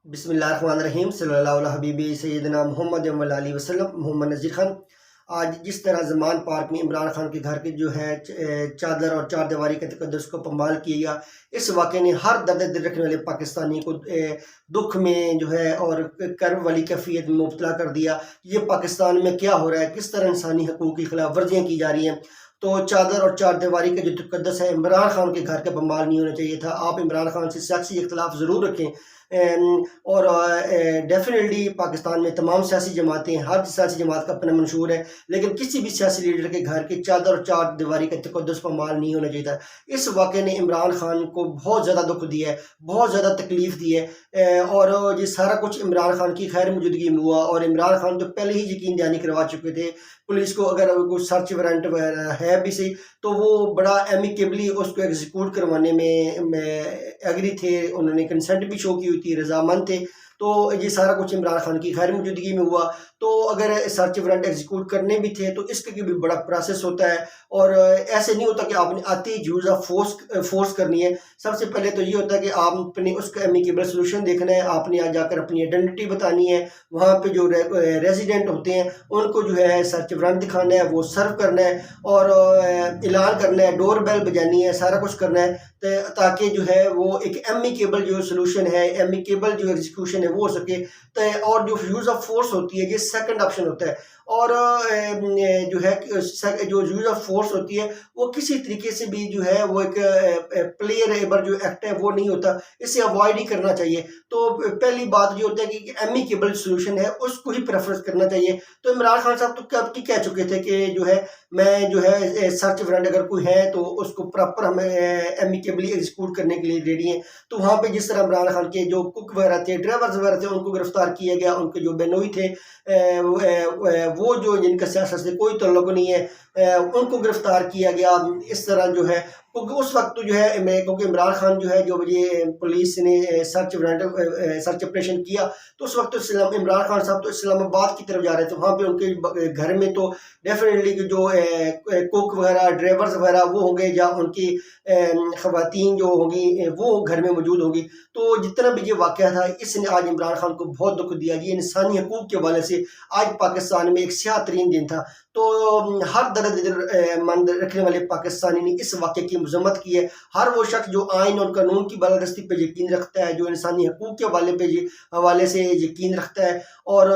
बिस्मिल्लाहिर्रहमानिर्रहीम सल्लल्लाहु अला हबीबी सैयदना मोहम्मद अली वसल्लम। मोहम्मद नज़ीर खान। आज जिस तरह ज़मान पार्क में इमरान खान के घर के जो है चादर और चार दीवारी के तकद्दुस को पमाल किया गया, इस वाक़े ने हर दर्द दिल रखने वाले पाकिस्तानी को दुख में जो है और कर्ब वाली कैफियत में मुब्तला कर दिया। ये पाकिस्तान में क्या हो रहा है, किस तरह इंसानी हकूक़ की खिलाफ वर्जियाँ की जा रही हैं। तो चादर और चार दीवारी का जो तकद्दुस है, इमरान खान के घर का पमाल नहीं होना चाहिए था। आप इमरान खान से सियासी इख्तलाफ ज़रूर रखें और डेफिनेटली पाकिस्तान में तमाम सियासी जमातें, हर सियासी जमात का अपना मंशूर है, लेकिन किसी भी सियासी लीडर के घर के चादर और चार दीवारी का तकद्दुस पमाल नहीं होना चाहिए था। इस वाक़े ने इमरान खान को बहुत ज़्यादा दुख दिया है, बहुत ज़्यादा तकलीफ़ दी है और ये सारा कुछ इमरान खान की खैर मौजूदगी में हुआ। और इमरान खान तो पहले ही यकीन दहानी करवा चुके थे पुलिस को, अगर कुछ सर्च वारंट वगैरह है भी सही तो वो बड़ा एमिकेबली उसको एग्जीक्यूट करवाने में एग्री थे, उन्होंने कंसेंट भी शो की हुई थी, रजामंद थे। तो ये सारा कुछ इमरान खान की खैर मौजूदगी में हुआ। तो अगर सर्च वारंट एग्जीक्यूट करने भी थे तो इसके भी बड़ा प्रोसेस होता है और ऐसे नहीं होता कि आपने आते ही यूज़ ऑफ फोर्स करनी है। सबसे पहले तो ये होता है कि आपने उसका एमिकेबल सोल्यूशन देखना है, आपने आज जाकर अपनी आइडेंटिटी बतानी है, वहाँ पे जो रेजिडेंट होते हैं उनको जो है सर्च वारंट दिखाना है, वो सर्व करना है और ऐलान करना है, डोर बेल बजानी है, सारा कुछ करना है ताकि जो है वो एक एमिकेबल जो सोल्यूशन है, एमिकेबल जो एग्जीक्यूशन है वो हो सके। और जो यूज़ ऑफ फोर्स होती है ये सेकंड ऑप्शन होता है। और जो है जो यूज़ ऑफ फोर्स होती है वो किसी तरीके से भी जो है वो एक प्लेयर एबर जो एक्ट है वो नहीं होता, इसे अवॉइड ही करना चाहिए। तो पहली बात जो होता है कि एमिकेबल सोल्यूशन है उसको ही प्रेफरेंस करना चाहिए। तो इमरान खान साहब तो कब की कह चुके थे कि जो है मैं जो है सर्च वारंट अगर कोई है तो उसको प्रॉपर हमें एमिकेबली एग्जीक्यूट करने के लिए रेडी हैं। तो वहाँ पे जिस तरह इमरान खान के जो कुक वगैरह थे, ड्राइवर्स वगैरह थे, उनको गिरफ्तार किया गया, उनके जो बेनोई थे वो जो जिनका सियासत से कोई ताल्लुक नहीं है उनको गिरफ्तार किया गया। इस तरह जो है क्योंकि उस वक्त जो है क्योंकि इमरान खान जो है जो ये पुलिस ने सर्च वारंट सर्च ऑपरेशन किया तो उस वक्त तो इमरान खान साहब तो इस्लामाबाद की तरफ जा रहे थे। वहाँ पे उनके घर में तो डेफिनेटली जो कुक वगैरह, ड्राइवर्स वगैरह वो होंगे या उनकी खवातीन जो होंगी वो घर में मौजूद होंगी। तो जितना भी ये वाक़या था इसने आज इमरान खान को बहुत दुख दिया। ये इंसानी हकूक़ के हवाले से आज पाकिस्तान में एक स्याह तरीन दिन था। तो हर दर्द मंद रखने वाले पाकिस्तानी ने इस वाक़े की मज़म्मत की है। हर वो शख्स जो आइन और कानून की बालादस्ती पर यकीन रखता है, जो इंसानी हकूक़ के हवाले से यकीन रखता है और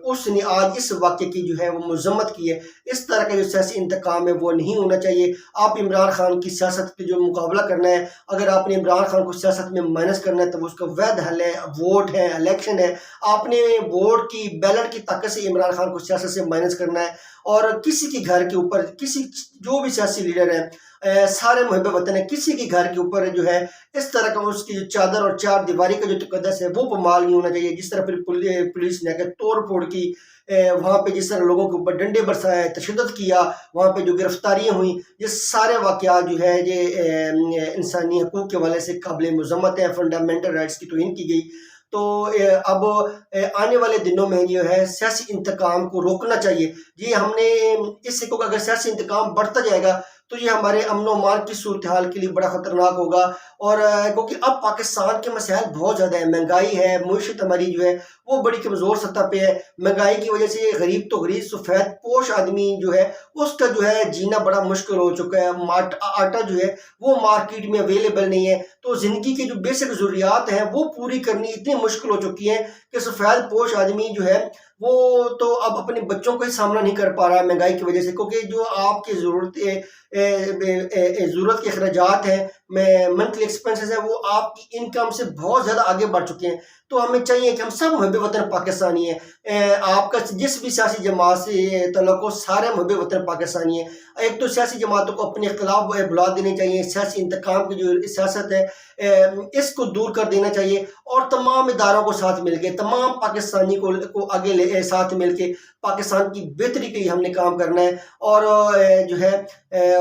उसने आज इस वाक़े की जो है वो मज़म्मत की है। इस तरह का जो सियासी इंतकाम है वो नहीं होना चाहिए। आप इमरान खान की सियासत पे जो मुकाबला करना है, अगर आपने इमरान खान को सियासत में माइनस करना है तो उसका वैध हल है, वोट है, इलेक्शन है। आपने वोट की बैलेट की ताकत से इमरान खान को सियासत से माइनस करना है और किसी के घर के ऊपर किसी जो भी सियासी लीडर है सारे मुहिब वतन है, किसी के घर के ऊपर जो है इस तरह का उसकी जो चादर और चार दीवारी का जो तकद्दुस है वो पमाल नहीं होना चाहिए। जिस तरह फिर पुलिस ने आकर तोड़ फोड़ की, वहाँ पे जिस तरह लोगों के ऊपर डंडे बरसाए, तशद्दुद किया, वहाँ पे जो गिरफ्तारियाँ हुई, ये सारे वाक़यात जो है ये इंसानी हकूक़ के हवाले से काबिल मज़म्मत है, फंडामेंटल राइट्स की तौहीन की गई। तो अब आने वाले दिनों में जो है सियासी इंतकाम को रोकना चाहिए। ये हमने इससे को अगर सियासी इंतकाम बढ़ता जाएगा तो ये हमारे अमन व अमान की सूरत हाल के लिए बड़ा ख़तरनाक होगा। और क्योंकि अब पाकिस्तान के मसाइल बहुत ज़्यादा है, महंगाई है, मईशत हमारी जो है वो बड़ी कमज़ोर सतह पे है। महंगाई की वजह से गरीब तो गरीब सफ़ेद पोश आदमी जो है उसका जो है जीना बड़ा मुश्किल हो चुका है। आटा जो है वो मार्केट में अवेलेबल नहीं है। तो ज़िंदगी की जो बेसिक ज़रूरियात हैं वो पूरी करनी इतनी मुश्किल हो चुकी है कि सफ़ेद पोश आदमी जो है वो तो अब अपने बच्चों को ही सामना नहीं कर पा रहा है महंगाई की वजह से। क्योंकि जो आपकी ज़रूरत के अखराजात हैं, मंथली एक्सपेंसेस है, वो आपकी इनकम से बहुत ज़्यादा आगे बढ़ चुके हैं। तो हमें चाहिए कि हम सब मुहब्बे वतन पाकिस्तानी हैं। आपका जिस भी सियासी जमात से तल्लुक़ हो, सारे मुहब्बे वतन पाकिस्तानी हैं। एक तो सियासी जमातों को अपने खिलाफ बुला देने चाहिए, सियासी इंतकाम की जो सियासत है इसको दूर कर देना चाहिए और तमाम इदारों को साथ मिलके, तमाम पाकिस्तानी को आगे साथ मिलके पाकिस्तान की बेहतरी के लिए हमने काम करना है। और जो है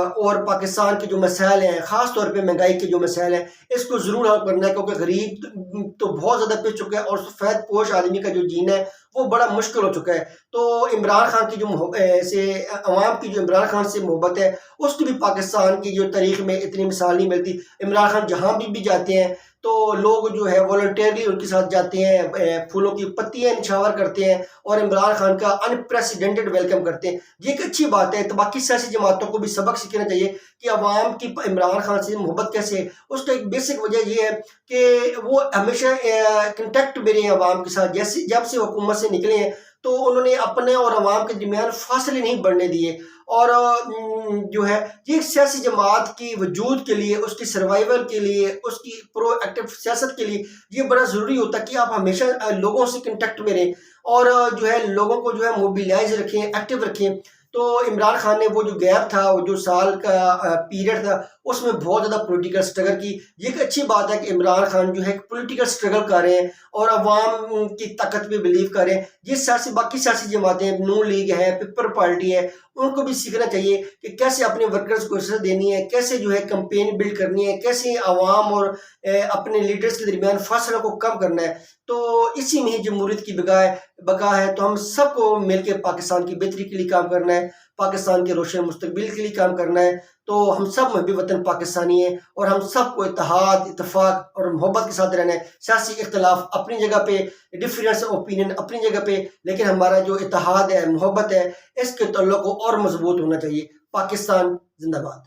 और पाकिस्तान के जो मसाइल हैं, ख़ास तौर पे महंगाई के जो मसाइल हैं, इसको ज़रूर हल करना है। क्योंकि गरीब तो बहुत ज़्यादा पिस चुका है और सफ़ेद पोश आदमी का जो जीना है वो बड़ा मुश्किल हो चुका है। तो इमरान खान की जो अवाम की जो इमरान खान से मोहब्बत है उसकी भी पाकिस्तान की जो तारीख में इतनी मिसाल नहीं मिलती। इमरान खान जहाँ भी जाते हैं तो लोग जो है वॉलंटियरली उनके साथ जाते हैं, फूलों की पत्तियां निछावर करते हैं और इमरान खान का अनप्रेसिडेंटेड वेलकम करते हैं। ये एक अच्छी बात है। तो बाकी सियासी जमातों को भी सबक सीखना चाहिए कि अवाम की इमरान खान से मोहब्बत कैसे है। उसका एक बेसिक वजह ये है कि वो हमेशा कंटेक्ट में रहे अवाम के साथ। जैसे जब से हुकूमत से निकले हैं तो उन्होंने अपने और अवाम के दरमियान फासले नहीं बढ़ने दिए। और जो है ये सियासी जमात की वजूद के लिए, उसकी सर्वाइवल के लिए, उसकी प्रोएक्टिव सियासत के लिए ये बड़ा ज़रूरी होता है कि आप हमेशा लोगों से कंटेक्ट में रहें और जो है लोगों को जो है मोबिलाइज रखें, एक्टिव रखें। तो इमरान खान ने वो जो गैप था, वो जो साल का पीरियड था, उसमें बहुत ज़्यादा पॉलिटिकल स्ट्रगल की। ये एक अच्छी बात है कि इमरान खान जो है पॉलिटिकल स्ट्रगल कर रहे हैं और अवाम की ताकत पे बिलीव कर रहे हैं। ये बाकी सियासी जमातें, नून लीग है, पीपल पार्टी है, उनको भी सीखना चाहिए कि कैसे अपने वर्कर्स को इज्जत देनी है, कैसे जो है कैंपेन बिल्ड करनी है, कैसे अवाम और अपने लीडर्स के दरमियान फासलों को कम करना है। तो इसी में ही जमहूरियत की बका है। तो हम सबको मिलकर पाकिस्तान की बेहतरी के लिए काम करना है, पाकिस्तान के रोशन मुस्तकबिल के लिए काम करना है। तो हम सब महबी वतन पाकिस्तानी हैं और हम सबको इत्तेहाद, इत्तेफाक और मोहब्बत के साथ रहना है। सियासी इख्तलाफ अपनी जगह पे, डिफरेंस ओपिनियन अपनी जगह पे, लेकिन हमारा जो इत्तेहाद है, मोहब्बत है, इसके तल्लुक को और मजबूत होना चाहिए। पाकिस्तान जिंदाबाद।